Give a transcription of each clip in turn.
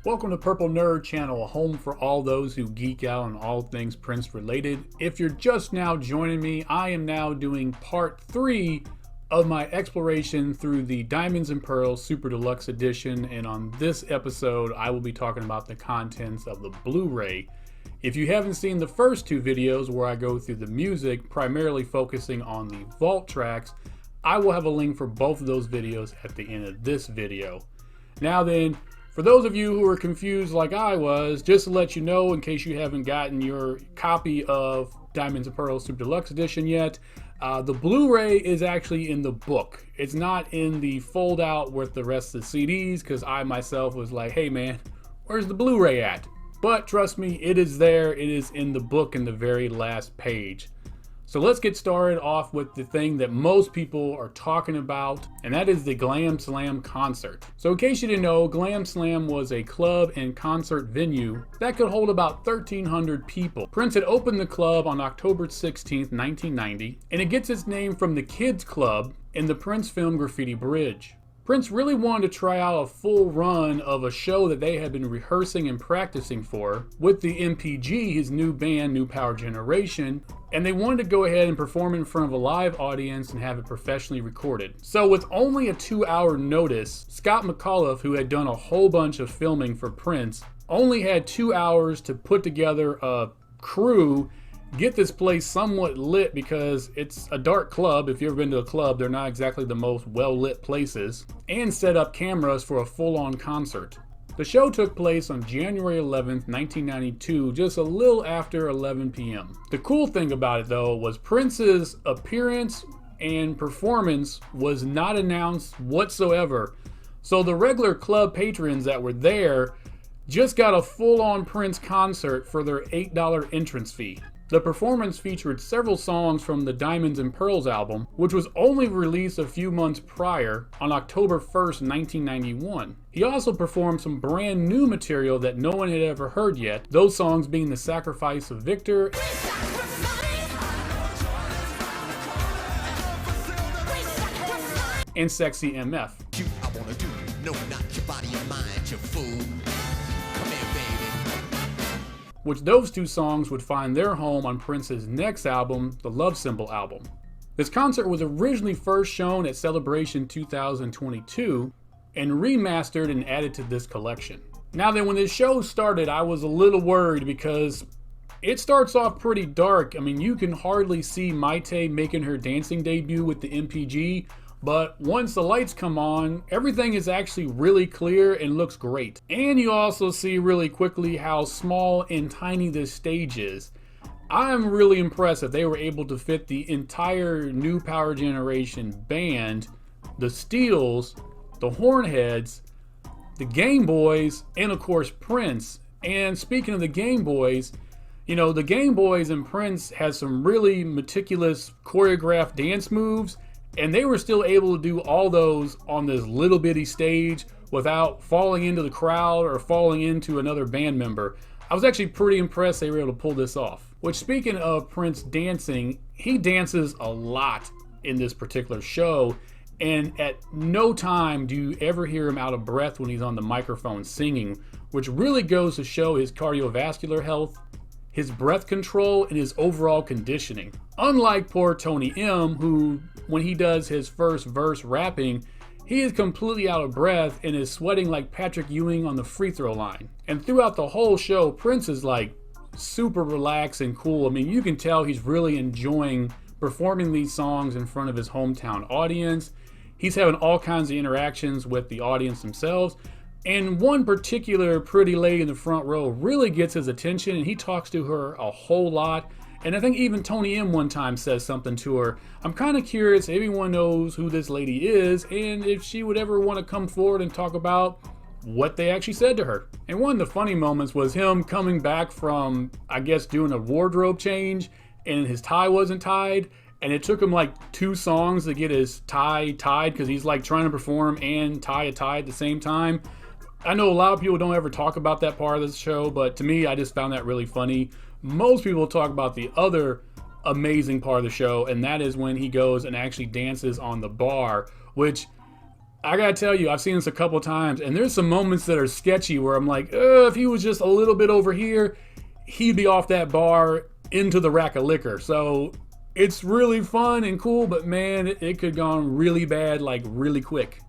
Welcome to Purple Nerd Channel, a home for all those who geek out on all things Prince related. If you're just now joining me, I am now doing part 3 of my exploration through the Diamonds and Pearls Super Deluxe Edition, and on this episode I will be talking about the contents of the Blu-ray. If you haven't seen the first 2 videos where I go through the music, primarily focusing on the vault tracks, I will have a link for both of those videos at the end of this video. Now then, for those of you who are confused like I was, just to let you know, in case you haven't gotten your copy of Diamonds and Pearls Super Deluxe Edition yet, the Blu-ray is actually in the book. It's not in the fold out with the rest of the CDs, because I myself was like, hey man, where's the Blu-ray at? But trust me, it is there. It is in the book in the very last page. So let's get started off with the thing that most people are talking about, and that is the Glam Slam concert. So in case you didn't know, Glam Slam was a club and concert venue that could hold about 1,300 people. Prince had opened the club on October 16th, 1990, and it gets its name from the Kids Club in the Prince film Graffiti Bridge. Prince really wanted to try out a full run of a show that they had been rehearsing and practicing for with the MPG, his new band, New Power Generation, and they wanted to go ahead and perform in front of a live audience and have it professionally recorded. So with only a 2-hour notice, Scott McAuliffe, who had done a whole bunch of filming for Prince, only had 2 hours to put together a crew, get this place somewhat lit, because it's a dark club. If you've ever been to a club, they're not exactly the most well-lit places, and set up cameras for a full-on concert. The show took place on January 11th, 1992, just a little after 11 p.m. The cool thing about it, though, was Prince's appearance and performance was not announced whatsoever. So the regular club patrons that were there just got a full-on Prince concert for their $8 entrance fee. The performance featured several songs from the Diamonds and Pearls album, which was only released a few months prior on October 1st, 1991. He also performed some brand new material that no one had ever heard yet, those songs being The Sacrifice of Victor and Sexy MF. I wanna do, no, not your body or mind, you fool. Come here, baby. Which those 2 songs would find their home on Prince's next album, the Love Symbol album. This concert was originally first shown at Celebration 2022 and remastered and added to this collection. Now then, when this show started, I was a little worried because it starts off pretty dark. I mean, you can hardly see Maite making her dancing debut with the MPG, but once the lights come on, everything is actually really clear and looks great. And you also see really quickly how small and tiny this stage is. I'm really impressed that they were able to fit the entire New Power Generation band, the Steels, the Hornheads, the Game Boys, and of course Prince. And speaking of the Game Boys, you know, the Game Boys and Prince had some really meticulous choreographed dance moves, and they were still able to do all those on this little bitty stage without falling into the crowd or falling into another band member. I was actually pretty impressed they were able to pull this off. Which, speaking of Prince dancing, he dances a lot in this particular show, and at no time do you ever hear him out of breath when he's on the microphone singing, which really goes to show his cardiovascular health, his breath control, and his overall conditioning. Unlike poor Tony M, who, when he does his first verse rapping, he is completely out of breath and is sweating like Patrick Ewing on the free throw line. And throughout the whole show, Prince is like super relaxed and cool. I mean, you can tell he's really enjoying performing these songs in front of his hometown audience. He's having all kinds of interactions with the audience themselves. And one particular pretty lady in the front row really gets his attention, and he talks to her a whole lot. And I think even Tony M one time says something to her. I'm kind of curious if everyone knows who this lady is and if she would ever want to come forward and talk about what they actually said to her. And one of the funny moments was him coming back from, I guess, doing a wardrobe change, and his tie wasn't tied. And it took him like 2 songs to get his tie tied, because he's like trying to perform and tie a tie at the same time. I know a lot of people don't ever talk about that part of the show, but to me, I just found that really funny. Most people talk about the other amazing part of the show, and that is when he goes and actually dances on the bar, which I gotta tell you, I've seen this a couple times, and there's some moments that are sketchy where I'm like, if he was just a little bit over here, he'd be off that bar into the rack of liquor. So it's really fun and cool, but man, it could have gone really bad, like really quick.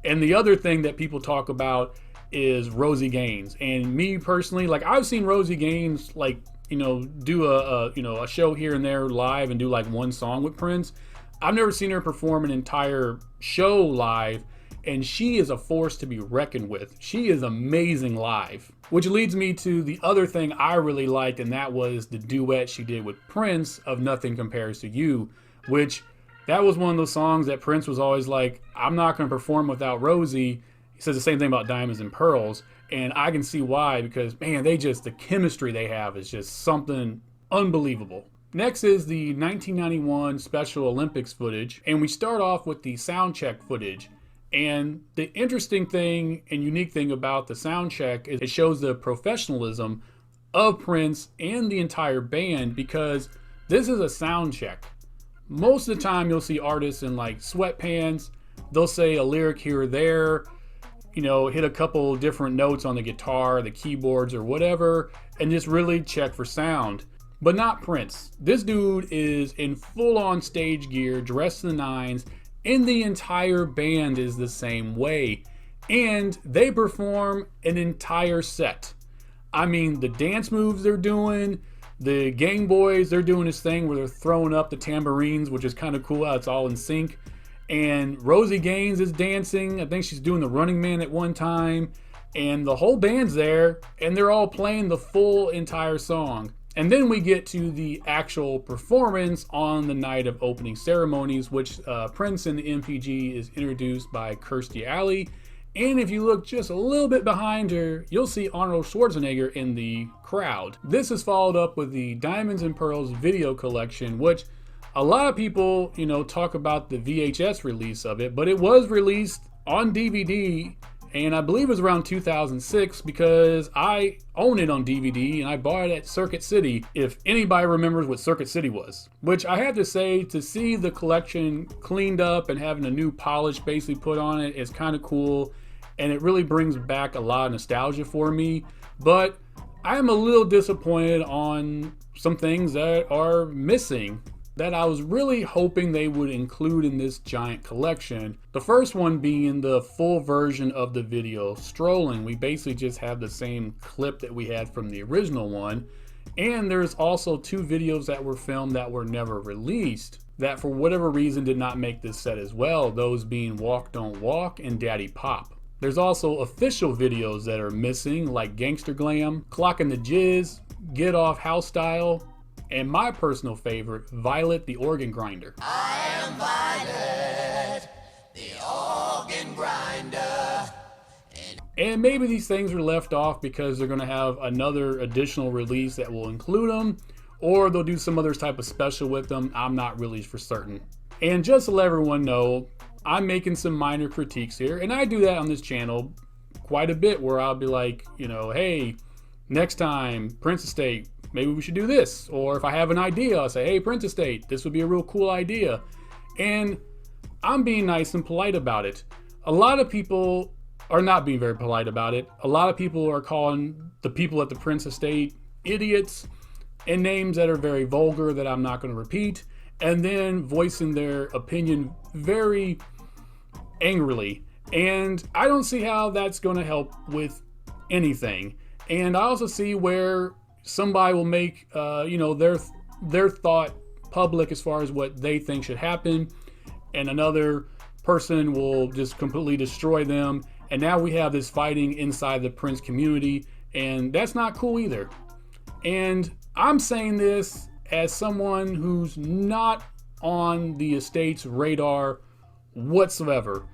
And the other thing that people talk about is Rosie Gaines. And me personally, like I've seen Rosie Gaines, like, do a show here and there live and do like one song with Prince. I've never seen her perform an entire show live, and she is a force to be reckoned with. She is amazing live. Which leads me to the other thing I really liked, and that was the duet she did with Prince of Nothing Compares to You, which that was one of those songs that Prince was always like, I'm not going to perform without Rosie. He says the same thing about Diamonds and Pearls, and I can see why, because man, the chemistry they have is just something unbelievable. Next is the 1991 Special Olympics footage, and we start off with the sound check footage. And the interesting thing and unique thing about the sound check is it shows the professionalism of Prince and the entire band, because this is a sound check. Most of the time you'll see artists in like sweatpants, they'll say a lyric here or there, hit a couple different notes on the guitar, the keyboards or whatever, and just really check for sound. But not Prince. This dude is in full-on stage gear, dressed to the nines, and the entire band is the same way. And they perform an entire set. I mean, the dance moves they're doing, the Gang Boys, they're doing this thing where they're throwing up the tambourines, which is kind of cool how it's all in sync. And Rosie Gaines is dancing. I think she's doing the Running Man at one time. And the whole band's there, and they're all playing the full entire song. And then we get to the actual performance on the night of opening ceremonies, which Prince in the MPG is introduced by Kirstie Alley. And if you look just a little bit behind her, you'll see Arnold Schwarzenegger in the crowd. This is followed up with the Diamonds and Pearls video collection, which a lot of people, talk about the VHS release of it, but it was released on DVD. And I believe it was around 2006 because I own it on DVD and I bought it at Circuit City, if anybody remembers what Circuit City was. Which I have to say, to see the collection cleaned up and having a new polish basically put on it is kind of cool. And it really brings back a lot of nostalgia for me. But I'm a little disappointed on some things that are missing that I was really hoping they would include in this giant collection. The first one being the full version of the video Strolling. We basically just have the same clip that we had from the original one. And there's also 2 videos that were filmed that were never released that for whatever reason did not make this set as well, those being Walk Don't Walk and Daddy Pop. There's also official videos that are missing, like Gangster Glam, Clockin' the Jizz, Get Off House Style, and my personal favorite, Violet the Organ Grinder. I am Violet, the organ grinder. And maybe these things are left off because they're going to have another additional release that will include them, or they'll do some other type of special with them. I'm not really for certain. And just to let everyone know, I'm making some minor critiques here, and I do that on this channel quite a bit, where I'll be like, hey, next time, Prince Estate, maybe we should do this. Or if I have an idea, I'll say, hey, Prince Estate, this would be a real cool idea. And I'm being nice and polite about it. A lot of people are not being very polite about it. A lot of people are calling the people at the Prince Estate idiots and names that are very vulgar that I'm not going to repeat, and then voicing their opinion very angrily. And I don't see how that's going to help with anything. And I also see where somebody will make their thought public as far as what they think should happen, and another person will just completely destroy them, and now we have this fighting inside the Prince community, and that's not cool either. And I'm saying this as someone who's not on the estate's radar whatsoever.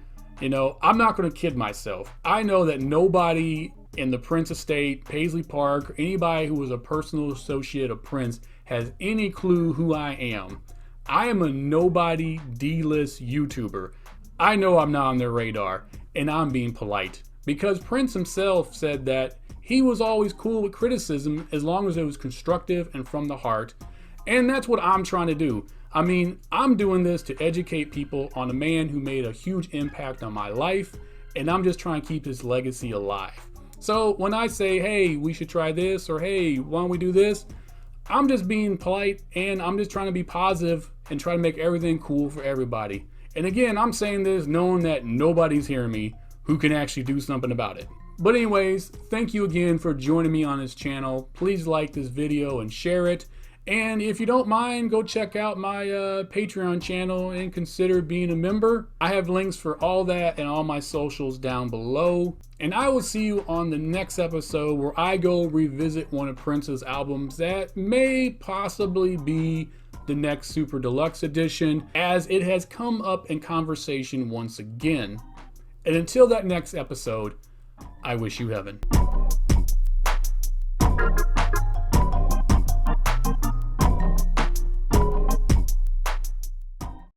I'm not going to kid myself. I know that nobody in the Prince Estate, Paisley Park, or anybody who was a personal associate of Prince has any clue who I am. I am a nobody D-list YouTuber. I know I'm not on their radar, and I'm being polite, because Prince himself said that he was always cool with criticism as long as it was constructive and from the heart. And that's what I'm trying to do. I mean, I'm doing this to educate people on a man who made a huge impact on my life, and I'm just trying to keep his legacy alive. So when I say, hey, we should try this, or hey, why don't we do this? I'm just being polite, and I'm just trying to be positive and try to make everything cool for everybody. And again, I'm saying this knowing that nobody's hearing me who can actually do something about it. But anyways, thank you again for joining me on this channel. Please like this video and share it. And if you don't mind, go check out my Patreon channel and consider being a member. I have links for all that and all my socials down below. And I will see you on the next episode where I go revisit one of Prince's albums that may possibly be the next Super Deluxe edition, as it has come up in conversation once again. And until that next episode, I wish you heaven.